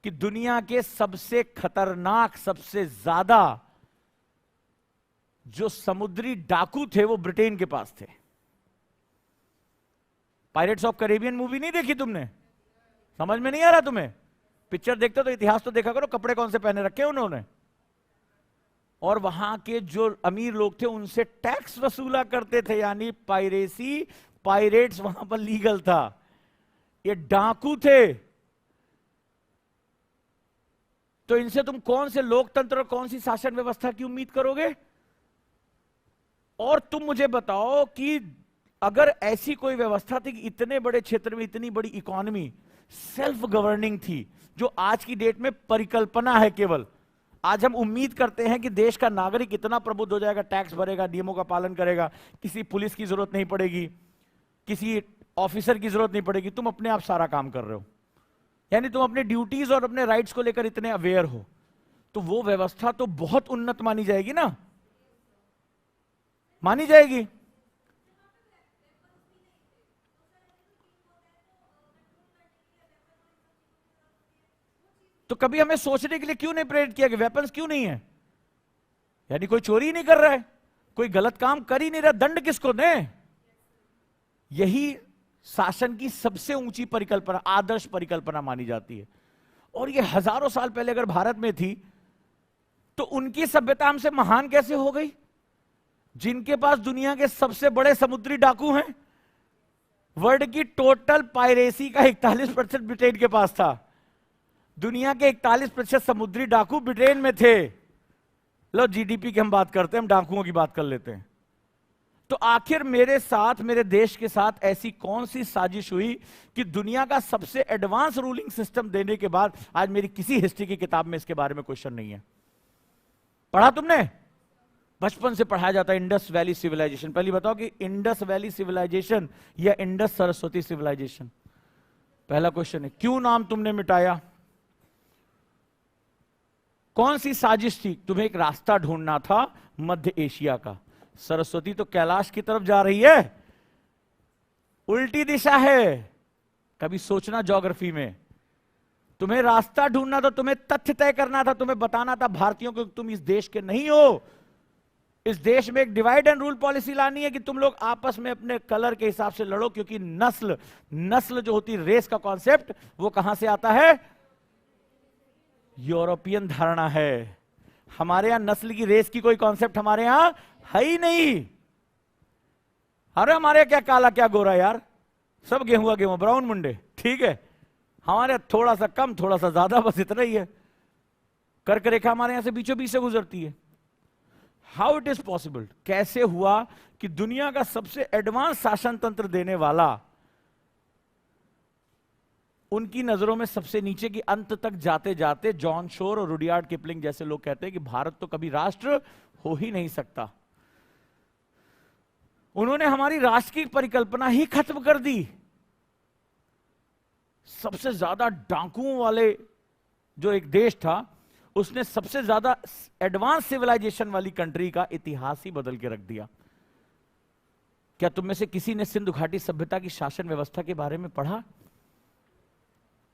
कि दुनिया के सबसे खतरनाक, सबसे ज्यादा जो समुद्री डाकू थे वो ब्रिटेन के पास थे। पायरेट्स ऑफ कैरेबियन मूवी नहीं देखी तुमने? समझ में नहीं आ रहा तुम्हें? पिक्चर देखते तो इतिहास तो देखा करो, कपड़े कौन से पहने रखे उन्होंने। और वहां के जो अमीर लोग थे उनसे टैक्स वसूला करते थे, यानी पायरेसी, पायरेट्स वहां पर लीगल था। ये डाकू थे। तो इनसे तुम कौन से लोकतंत्र और कौन सी शासन व्यवस्था की उम्मीद करोगे? और तुम मुझे बताओ कि अगर ऐसी कोई व्यवस्था थी कि इतने बड़े क्षेत्र में इतनी बड़ी इकोनॉमी सेल्फ गवर्निंग थी, जो आज की डेट में परिकल्पना है केवल। आज हम उम्मीद करते हैं कि देश का नागरिक इतना प्रबुद्ध हो जाएगा, टैक्स भरेगा, नियमों का पालन करेगा, किसी पुलिस की जरूरत नहीं पड़ेगी, किसी ऑफिसर की जरूरत नहीं पड़ेगी, तुम अपने आप सारा काम कर रहे हो, यानी तुम अपने ड्यूटीज और अपने राइट्स को लेकर इतने अवेयर हो, तो वो व्यवस्था तो बहुत उन्नत मानी जाएगी ना, मानी जाएगी। तो कभी हमें सोचने के लिए क्यों नहीं प्रेरित किया कि वेपन्स क्यों नहीं है? यानी कोई चोरी नहीं कर रहा है, कोई गलत काम कर ही नहीं रहा, दंड किसको दें? यही शासन की सबसे ऊंची परिकल्पना, आदर्श परिकल्पना मानी जाती है। और ये हजारों साल पहले अगर भारत में थी, तो उनकी सभ्यता हमसे महान कैसे हो गई, जिनके पास दुनिया के सबसे बड़े समुद्री डाकू हैं? वर्ल्ड की टोटल पायरेसी का 41% ब्रिटेन के पास था। दुनिया के 41% समुद्री डाकू ब्रिटेन में थे। लो, जीडीपी की हम बात करते हैं, हम डाकुओं की बात कर लेते हैं। तो आखिर मेरे साथ, मेरे देश के साथ ऐसी कौन सी साजिश हुई कि दुनिया का सबसे एडवांस रूलिंग सिस्टम देने के बाद आज मेरी किसी हिस्ट्री की किताब में इसके बारे में क्वेश्चन नहीं है? पढ़ा तुमने? बचपन से पढ़ाया जाता है इंडस वैली सिविलाइजेशन। पहले बताओ कि इंडस वैली सिविलाइजेशन या इंडस सरस्वती सिविलाइजेशन? पहला क्वेश्चन है, क्यों नाम तुमने मिटाया? कौन सी साजिश थी? तुम्हें एक रास्ता ढूंढना था मध्य एशिया का। सरस्वती तो कैलाश की तरफ जा रही है, उल्टी दिशा है। कभी सोचना ज्योग्राफी में, तुम्हें रास्ता ढूंढना था, तुम्हें तथ्य तय करना था, तुम्हें बताना था भारतीयों को तुम इस देश के नहीं हो। इस देश में एक डिवाइड एंड रूल पॉलिसी लानी है कि तुम लोग आपस में अपने कलर के हिसाब से लड़ो, क्योंकि नस्ल जो होती, रेस का कॉन्सेप्ट, वो कहां से आता है? यूरोपियन धारणा है। हमारे यहां नस्ल की, रेस की कोई कॉन्सेप्ट हमारे यहां है ही नहीं। अरे हमारे यहां क्या काला क्या गोरा यार, सब गेहूं गेहूं, ब्राउन मुंडे, ठीक है। हमारे थोड़ा सा कम, थोड़ा सा ज्यादा, बस इतना ही है। कर्क रेखा हमारे यहां से बीचों बीच से गुजरती है। How it is possible? कैसे हुआ कि दुनिया का सबसे एडवांस शासन तंत्र देने वाला उनकी नजरों में सबसे नीचे की अंत तक जाते जाते जॉन शोर और रुडियार्ड किपलिंग जैसे लोग कहते हैं कि भारत तो कभी राष्ट्र हो ही नहीं सकता। उन्होंने हमारी राष्ट्र की परिकल्पना ही खत्म कर दी। सबसे ज्यादा डाकुओं वाले जो एक देश था, उसने सबसे ज्यादा एडवांस सिविलाइजेशन वाली कंट्री का इतिहास ही बदल के रख दिया। क्या तुम में से किसी ने सिंधु घाटी सभ्यता की शासन व्यवस्था के बारे में पढ़ा?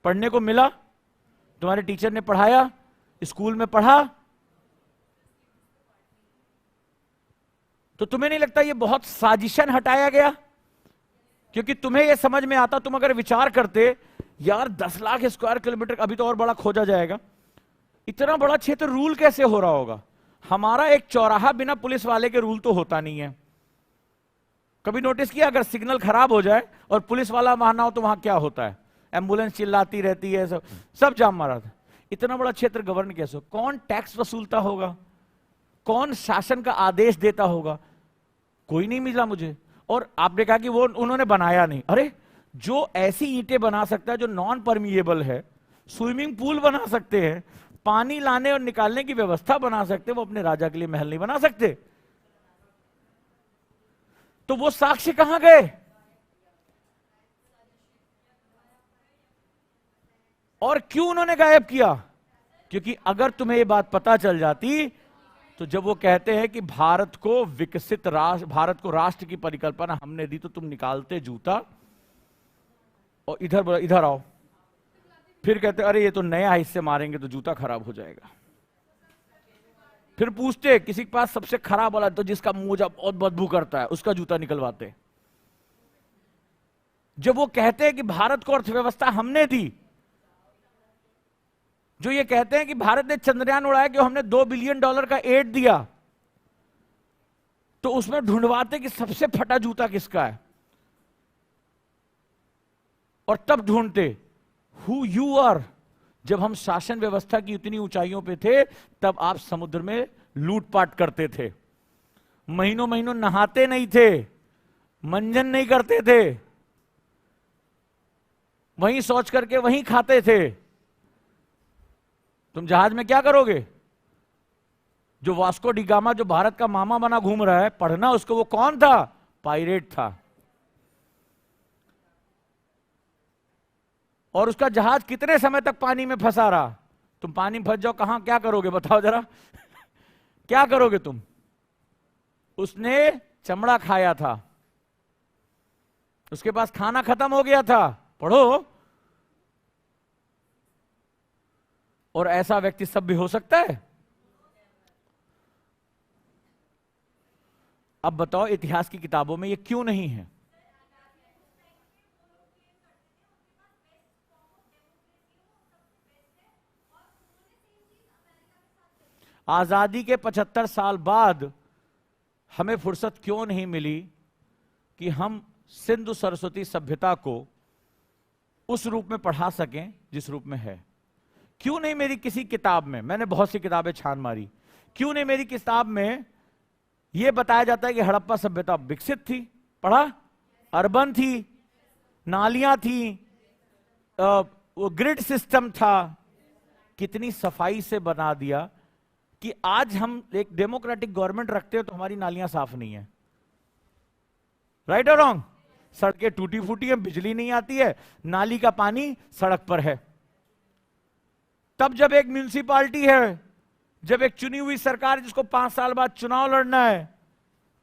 पढ़ने को मिला? तुम्हारे टीचर ने पढ़ाया? स्कूल में पढ़ा? तो तुम्हें नहीं लगता ये बहुत साजिशन हटाया गया? क्योंकि तुम्हें यह समझ में आता, तुम अगर विचार करते यार 10 लाख स्क्वायर किलोमीटर, अभी तो और बड़ा खोजा जाएगा, इतना बड़ा क्षेत्र रूल कैसे हो रहा होगा? हमारा एक चौराहा बिना पुलिस वाले के रूल तो होता नहीं है। कभी नोटिस किया, अगर सिग्नल खराब हो जाए और पुलिस वाला वहां ना हो तो वहां क्या होता है? एम्बुलेंस चिल्लाती रहती है, सब जाम मारा था। इतना बड़ा क्षेत्र गवर्न कैसे हो? कौन टैक्स वसूलता होगा? कौन शासन का आदेश देता होगा? कोई नहीं मिला मुझे। और आपने कहा कि वो उन्होंने बनाया नहीं। अरे जो ऐसी ईंटें बना सकता है जो नॉन परमिएबल है, स्विमिंग पूल बना सकते हैं, पानी लाने और निकालने की व्यवस्था बना सकते, वो अपने राजा के लिए महल नहीं बना सकते? तो वो साक्ष्य कहां गए? और क्यों उन्होंने गायब किया? क्योंकि अगर तुम्हें यह बात पता चल जाती, तो जब वो कहते हैं कि भारत को विकसित राष्ट्र, भारत को राष्ट्र की परिकल्पना हमने दी, तो तुम निकालते जूता और इधर आओ, फिर कहते अरे ये तो नया है, इससे मारेंगे तो जूता खराब हो जाएगा। फिर पूछते किसी के पास सबसे खराब वाला, तो जिसका मोजा बहुत बदबू करता है उसका जूता निकलवाते। जब वो कहते हैं कि भारत को अर्थव्यवस्था हमने दी, जो ये कहते हैं कि भारत ने चंद्रयान उड़ाया कि हमने $2 बिलियन का एड दिया, तो उसमें ढूंढवाते कि सबसे फटा जूता किसका है, और तब ढूंढते हु यू आर। जब हम शासन व्यवस्था की इतनी ऊंचाइयों पे थे, तब आप समुद्र में लूटपाट करते थे, महीनों महीनों नहाते नहीं थे, मंजन नहीं करते थे, वहीं सोच करके वहीं खाते थे। तुम जहाज में क्या करोगे? जो वास्को डी गामा, जो भारत का मामा बना घूम रहा है, पढ़ना उसको, वो कौन था? पायरेट था। और उसका जहाज कितने समय तक पानी में फंसा रहा? तुम पानी में फंस जाओ, कहां क्या करोगे बताओ जरा? क्या करोगे तुम? उसने चमड़ा खाया था, उसके पास खाना खत्म हो गया था, पढ़ो। और ऐसा व्यक्ति सभ्य हो सकता है? अब बताओ इतिहास की किताबों में ये क्यों नहीं है? आजादी के 75 साल बाद हमें फुर्सत क्यों नहीं मिली कि हम सिंधु सरस्वती सभ्यता को उस रूप में पढ़ा सकें जिस रूप में है? क्यों नहीं मेरी किसी किताब में, मैंने बहुत सी किताबें छान मारी, क्यों नहीं मेरी किताब में यह बताया जाता है कि हड़प्पा सभ्यता विकसित थी? पढ़ा? अर्बन थी, नालियां थी, वो ग्रिड सिस्टम था, कितनी सफाई से बना दिया कि आज हम एक डेमोक्रेटिक गवर्नमेंट रखते हो तो हमारी नालियां साफ नहीं है। राइट और रॉन्ग? सड़कें टूटी फूटी है, बिजली नहीं आती है, नाली का पानी सड़क पर है। तब जब एक म्यूनिसिपालिटी है, जब एक चुनी हुई सरकार जिसको 5 साल बाद चुनाव लड़ना है,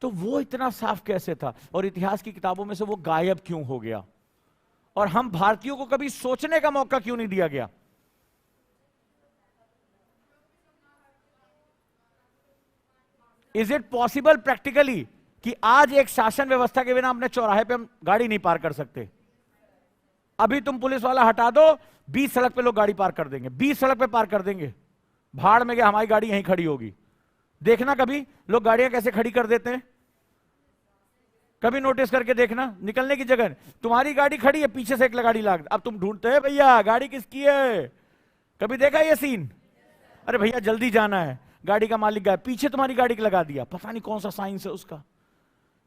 तो वो इतना साफ कैसे था? और इतिहास की किताबों में से वो गायब क्यों हो गया? और हम भारतीयों को कभी सोचने का मौका क्यों नहीं दिया गया? इज इट पॉसिबल प्रैक्टिकली कि आज एक शासन व्यवस्था के बिना अपने चौराहे पे हम गाड़ी नहीं पार कर सकते? अभी तुम पुलिस वाला हटा दो, 20 सड़क पे लोग गाड़ी पार कर देंगे, 20 सड़क पे पार कर देंगे, भाड़ में गया, हमारी गाड़ी यहीं खड़ी होगी। देखना कभी लोग गाड़ियां कैसे खड़ी कर देते हैं, कभी नोटिस करके देखना, निकलने की जगह तुम्हारी गाड़ी खड़ी है, पीछे से एक गाड़ी लाग, अब तुम ढूंढते हैं भैया गाड़ी किसकी है। कभी देखा ये सीन? अरे भैया जल्दी जाना है, गाड़ी का मालिक गया, पीछे तुम्हारी गाड़ी को लगा दिया, पता नहीं कौन सा साइंस है उसका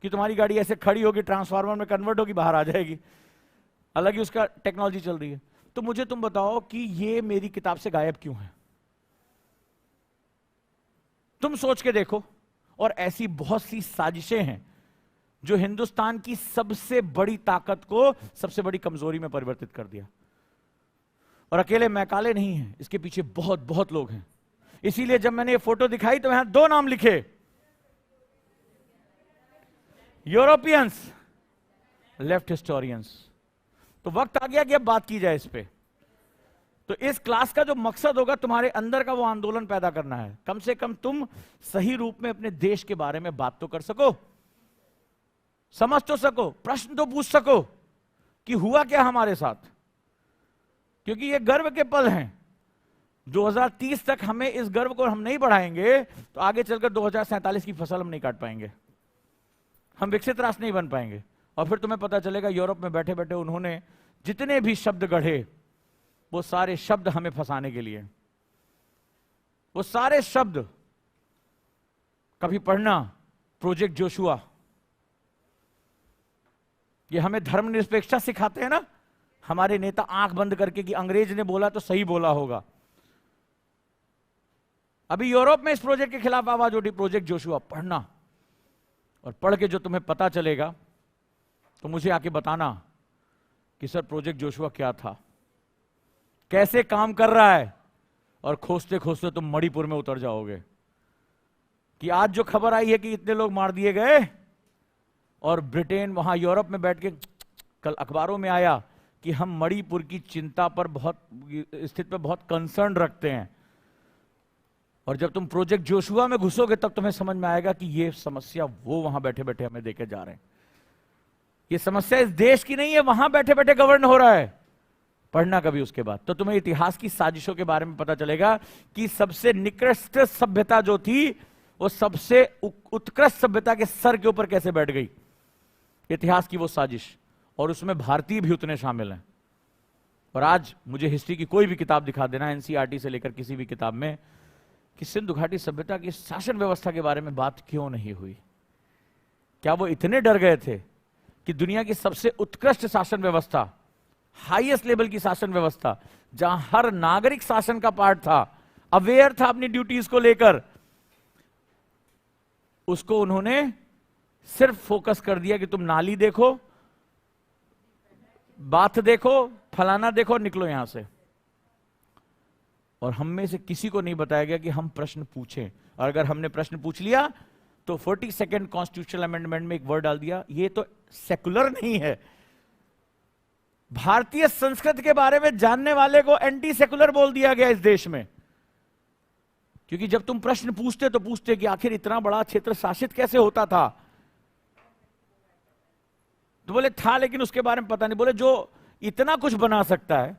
कि तुम्हारी गाड़ी ऐसे खड़ी होगी, ट्रांसफार्मर में कन्वर्ट होगी, बाहर आ जाएगी, अलग ही उसका टेक्नोलॉजी चल रही है। तो मुझे तुम बताओ कि ये मेरी किताब से गायब क्यों है? तुम सोच के देखो। और ऐसी बहुत सी साजिशें हैं जो हिंदुस्तान की सबसे बड़ी ताकत को सबसे बड़ी कमजोरी में परिवर्तित कर दिया। और अकेले मैकाले नहीं हैं, इसके पीछे बहुत बहुत लोग हैं। इसीलिए जब मैंने ये फोटो दिखाई तो यहां 2 नाम लिखे, यूरोपियंस, लेफ्ट हिस्टोरियंस। तो वक्त आ गया कि अब बात की जाए इस पे। तो इस क्लास का जो मकसद होगा तुम्हारे अंदर का वो आंदोलन पैदा करना है। कम से कम तुम सही रूप में अपने देश के बारे में बात तो कर सको, समझ तो सको, प्रश्न तो पूछ सको कि हुआ क्या हमारे साथ। क्योंकि ये गर्व के पल हैं। 2030 तक हमें इस गर्व को हम नहीं बढ़ाएंगे तो आगे चलकर 2047 की फसल हम नहीं काट पाएंगे, हम विकसित राष्ट्र नहीं बन पाएंगे। और फिर तुम्हें पता चलेगा यूरोप में बैठे बैठे उन्होंने जितने भी शब्द गढ़े, वो सारे शब्द हमें फंसाने के लिए, वो सारे शब्द। कभी पढ़ना प्रोजेक्ट जोशुआ, ये हमें धर्मनिरपेक्षता सिखाते हैं ना हमारे नेता, आंख बंद करके कि अंग्रेज ने बोला तो सही बोला होगा। अभी यूरोप में इस प्रोजेक्ट के खिलाफ आवाज उठी, प्रोजेक्ट जोशुआ। पढ़ना, और पढ़ के जो तुम्हें पता चलेगा तो मुझे आके बताना कि सर प्रोजेक्ट जोशुआ क्या था, कैसे काम कर रहा है। और खोजते खोजते तुम मणिपुर में उतर जाओगे कि आज जो खबर आई है कि इतने लोग मार दिए गए, और ब्रिटेन वहां यूरोप में बैठ के, कल अखबारों में आया कि हम मणिपुर की चिंता पर स्थिति पर बहुत कंसर्न रखते हैं, और जब तुम प्रोजेक्ट जोशुआ में घुसोगे तब तुम्हें समझ में आएगा कि ये समस्या वो वहां बैठे बैठे हमें देके जा रहे हैं। ये समस्या इस देश की नहीं है, वहां बैठे बैठे गवर्न हो रहा है। पढ़ना कभी उसके बाद, तो तुम्हें इतिहास की साजिशों के बारे में पता चलेगा कि सबसे निकृष्ट सभ्यता जो थी वो सबसे उत्कृष्ट सभ्यता के सर के ऊपर कैसे बैठ गई, इतिहास की वो साजिश, और उसमें भारतीय भी उतने शामिल हैं। और आज मुझे हिस्ट्री की कोई भी किताब दिखा देना, एनसीईआरटी से लेकर किसी भी किताब में, कि सिंधु घाटी सभ्यता की शासन व्यवस्था के बारे में बात क्यों नहीं हुई। क्या वो इतने डर गए थे कि दुनिया की सबसे उत्कृष्ट शासन व्यवस्था, हाईएस्ट लेवल की शासन व्यवस्था, जहां हर नागरिक शासन का पार्ट था, अवेयर था अपनी ड्यूटीज को लेकर, उसको उन्होंने सिर्फ फोकस कर दिया कि तुम नाली देखो, बाथ देखो, फलाना देखो, निकलो यहां से। और हम में से किसी को नहीं बताया गया कि हम प्रश्न पूछें, और अगर हमने प्रश्न पूछ लिया तो 42nd कॉन्स्टिट्यूशनल अमेंडमेंट में एक वर्ड डाल दिया, ये तो सेकुलर नहीं है। भारतीय संस्कृति के बारे में जानने वाले को एंटी सेकुलर बोल दिया गया इस देश में, क्योंकि जब तुम प्रश्न पूछते तो पूछते कि आखिर इतना बड़ा क्षेत्र शासित कैसे होता था, तो बोले था लेकिन उसके बारे में पता नहीं। बोले जो इतना कुछ बना सकता है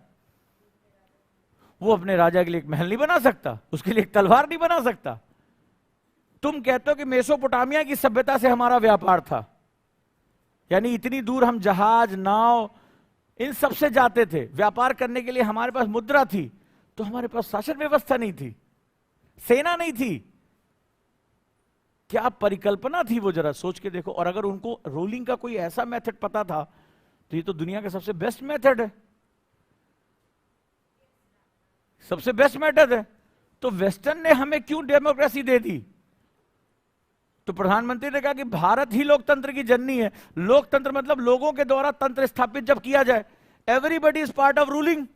वो अपने राजा के लिए एक महल नहीं बना सकता, उसके लिए एक तलवार नहीं बना सकता। तुम कहते हो कि मेसोपोटामिया की सभ्यता से हमारा व्यापार था, यानी इतनी दूर हम जहाज, नाव, इन सब से जाते थे व्यापार करने के लिए, हमारे पास मुद्रा थी, तो हमारे पास शासन व्यवस्था नहीं थी, सेना नहीं थी। क्या परिकल्पना थी वो, जरा सोच के देखो। और अगर उनको रूलिंग का कोई ऐसा मेथड पता था तो ये तो दुनिया का सबसे बेस्ट मेथड है, सबसे बेस्ट मेथड है। तो वेस्टर्न ने हमें क्यों डेमोक्रेसी दे दी? तो प्रधानमंत्री ने कहा कि भारत ही लोकतंत्र की जननी है। लोकतंत्र मतलब लोगों के द्वारा तंत्र स्थापित जब किया जाए, everybody is part of ruling,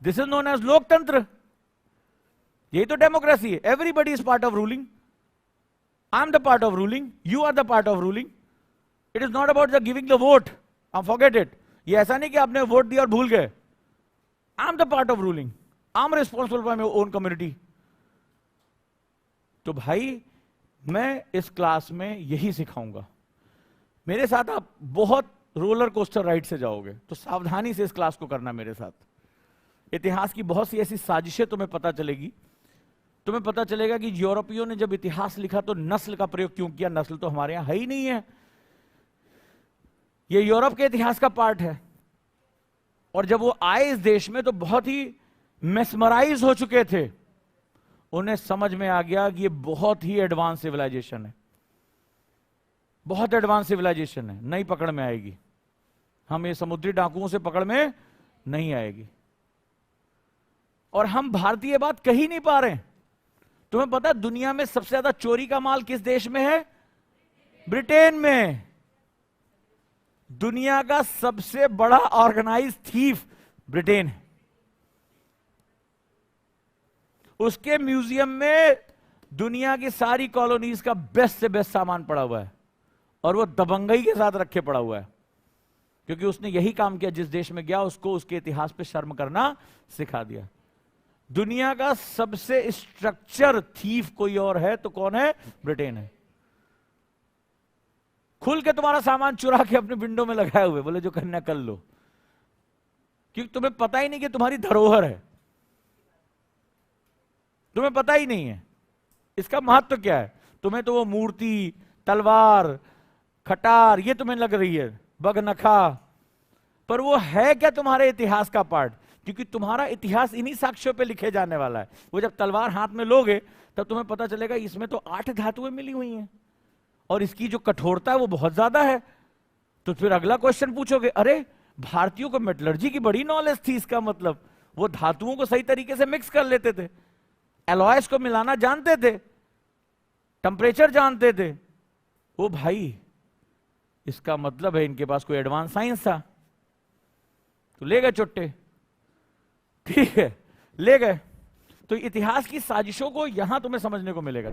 this is known as लोकतंत्र। यही तो डेमोक्रेसी है, everybody is part of ruling. I am the part of ruling, you are the part of ruling. It is not about the giving the vote, forget it. ये ऐसा नहीं कि आपने vote दिया और भूल गए। आई am the part of ruling, I am responsible for my own community. तो भाई मैं इस क्लास में यही सिखाऊंगा। मेरे साथ आप बहुत रोलर कोस्टर राइड से जाओगे, तो सावधानी से इस क्लास को करना मेरे साथ। इतिहास की बहुत सी ऐसी साजिशें तुम्हें पता चलेगी। तुम्हें पता चलेगा कि यूरोपियों ने जब इतिहास लिखा तो नस्ल का प्रयोग क्यों किया। नस्ल तो हमारे यहां है ही नहीं है, ये यूरोप के इतिहास का पार्ट है। और जब वो आए इस देश में तो बहुत ही मेस्मराइज हो चुके थे। उन्हें समझ में आ गया कि ये बहुत ही एडवांस सिविलाइजेशन है, बहुत एडवांस सिविलाइजेशन है, नहीं पकड़ में आएगी। हम ये समुद्री डाकुओं से पकड़ में नहीं आएगी। और हम भारतीय बात कह ही नहीं पा रहे। तुम्हें पता है दुनिया में सबसे ज्यादा चोरी का माल किस देश में है? ब्रिटेन में। दुनिया का सबसे बड़ा ऑर्गेनाइज थीफ ब्रिटेन है। उसके म्यूजियम में दुनिया की सारी कॉलोनीज का बेस्ट से बेस्ट सामान पड़ा हुआ है, और वो दबंगई के साथ रखे पड़ा हुआ है, क्योंकि उसने यही काम किया। जिस देश में गया उसको उसके इतिहास पे शर्म करना सिखा दिया। दुनिया का सबसे स्ट्रक्चर थीफ कोई और है तो कौन है? ब्रिटेन है। खुल के तुम्हारा सामान चुरा के अपने विंडो में लगाए हुए, बोले जो करना कर लो, क्योंकि तुम्हें पता ही नहीं कि तुम्हारी धरोहर है, तुम्हें पता ही नहीं है इसका महत्व क्या है। तुम्हें तो वो मूर्ति, तलवार, खटार ये तुम्हें लग रही है, बगनखा, पर वो है क्या तुम्हारे इतिहास का पार्ट? क्योंकि तुम्हारा इतिहास इन्हीं साक्ष्यों पे लिखे जाने वाला है। वो जब तलवार हाथ में लोगे तब तुम्हें पता चलेगा इसमें तो 8 धातुएं मिली हुई हैं, और इसकी जो कठोरता है वो बहुत ज्यादा है। तो फिर अगला क्वेश्चन पूछोगे, अरे भारतीयों को मेटलर्जी की बड़ी नॉलेज थी, इसका मतलब वो धातुओं को सही तरीके से मिक्स कर लेते थे, एलॉयस को मिलाना जानते थे, टेम्परेचर जानते थे। वो भाई इसका मतलब है इनके पास कोई एडवांस साइंस था। तो ले गए चुट्टे, ठीक है, ले गए। तो इतिहास की साजिशों को यहां तुम्हें समझने को मिलेगा।